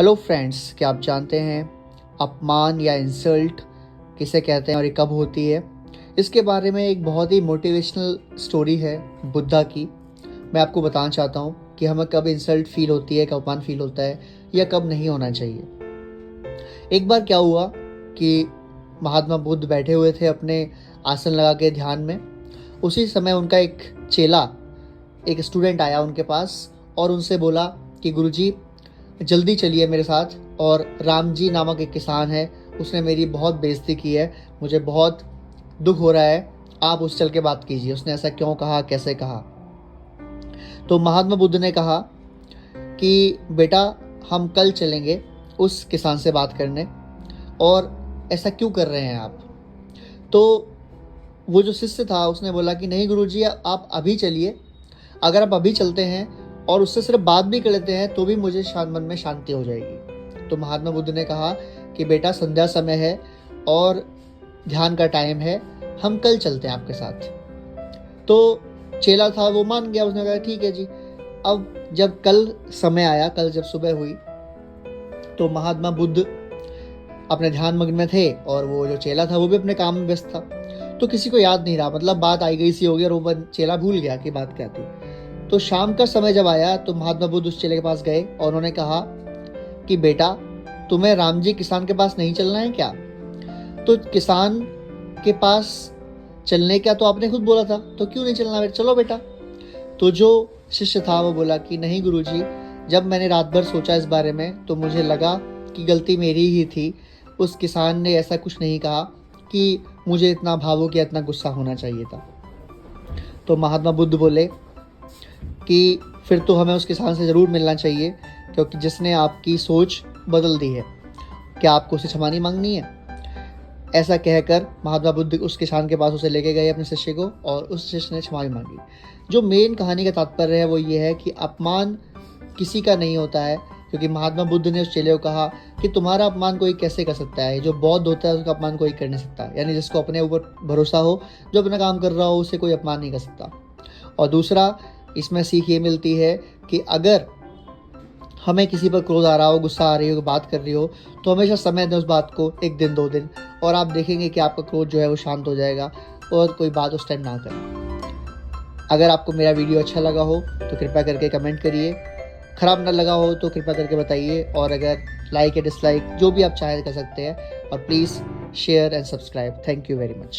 Hello friends, क्या आप जानते हैं अपमान या इंसल्ट किसे कहते हैं और ये कब होती है? इसके बारे में एक बहुत ही मोटिवेशनल स्टोरी है बुद्धा की। मैं आपको बताना चाहता हूँ कि हमें कब इंसल्ट फील होती है, कब अपमान फील होता है या कब नहीं होना चाहिए। एक बार क्या हुआ कि महात्मा बुद्ध बैठे हुए थे अपने आसन लगा के ध्यान में। उसी समय उनका एक चेला, एक स्टूडेंट आया उनके पास और उनसे बोला कि गुरुजी, जल्दी चलिए मेरे साथ, और राम जी नामक एक किसान है, उसने मेरी बहुत बेइज्जती की है, मुझे बहुत दुख हो रहा है, आप उस चल के बात कीजिए, उसने ऐसा क्यों कहा, कैसे कहा। तो महात्मा बुद्ध ने कहा कि बेटा, हम कल चलेंगे उस किसान से बात करने, और ऐसा क्यों कर रहे हैं आप? तो वो जो शिष्य था उसने बोला कि नहीं गुरुजी, आप अभी चलिए, अगर आप अभी चलते हैं और उससे सिर्फ बात भी कर लेते हैं तो भी मुझे मन में शांति हो जाएगी। तो महात्मा बुद्ध ने कहा कि बेटा, संध्या समय है और ध्यान का टाइम है, हम कल चलते हैं आपके साथ। तो चेला था वो मान गया, उसने कहा ठीक है जी। अब जब कल समय आया, कल जब सुबह हुई, तो महात्मा बुद्ध अपने ध्यान मग्न में थे और वो जो चेला था वो भी अपने काम में व्यस्त था। तो किसी को याद नहीं रहा, मतलब बात आई गई सी हो गई और वो चेला भूल गया कि बात क्या थी। तो शाम का समय जब आया तो महात्मा बुद्ध उस चेले के पास गए और उन्होंने कहा कि बेटा, तुम्हें राम जी किसान के पास नहीं चलना है क्या? तो किसान के पास चलने का तो आपने खुद बोला था, तो क्यों नहीं चलना बेटा, चलो बेटा। तो जो शिष्य था वो बोला कि नहीं गुरुजी, जब मैंने रात भर सोचा इस बारे में तो मुझे लगा कि गलती मेरी ही थी। उस किसान ने ऐसा कुछ नहीं कहा कि मुझे इतना भावुक या इतना गुस्सा होना चाहिए था। तो महात्मा बुद्ध बोले कि फिर तो हमें उस किसान से ज़रूर मिलना चाहिए, क्योंकि जिसने आपकी सोच बदल दी है। क्या आपको उसे क्षमा नहीं मांगनी है? ऐसा कहकर महात्मा बुद्ध उस किसान के पास उसे लेके गए अपने शिष्य को, और उस शिष्य ने क्षमा भी मांगी। जो मेन कहानी का तात्पर्य है वो ये है कि अपमान किसी का नहीं होता है, क्योंकि महात्मा बुद्ध ने उस चेले को कहा कि तुम्हारा अपमान कोई कैसे कर सकता है? जो बौद्ध होता है उसका अपमान कोई कर नहीं सकता, यानी जिसको अपने ऊपर भरोसा हो, जो अपना काम कर रहा हो, उसे कोई अपमान नहीं कर सकता। और दूसरा, इसमें सीख ये मिलती है कि अगर हमें किसी पर क्रोध आ रहा हो, गुस्सा आ रही हो, बात कर रही हो, तो हमेशा समय दें उस बात को, 1 दिन 2 दिन, और आप देखेंगे कि आपका क्रोध जो है वो शांत हो जाएगा और कोई बात उस टाइम ना करें। अगर आपको मेरा वीडियो अच्छा लगा हो तो कृपया करके कमेंट करिए, ख़राब ना लगा हो तो कृपया करके बताइए, और अगर लाइक या डिसलाइक जो भी आप चाहें कर सकते हैं, और please share and subscribe. Thank you very much.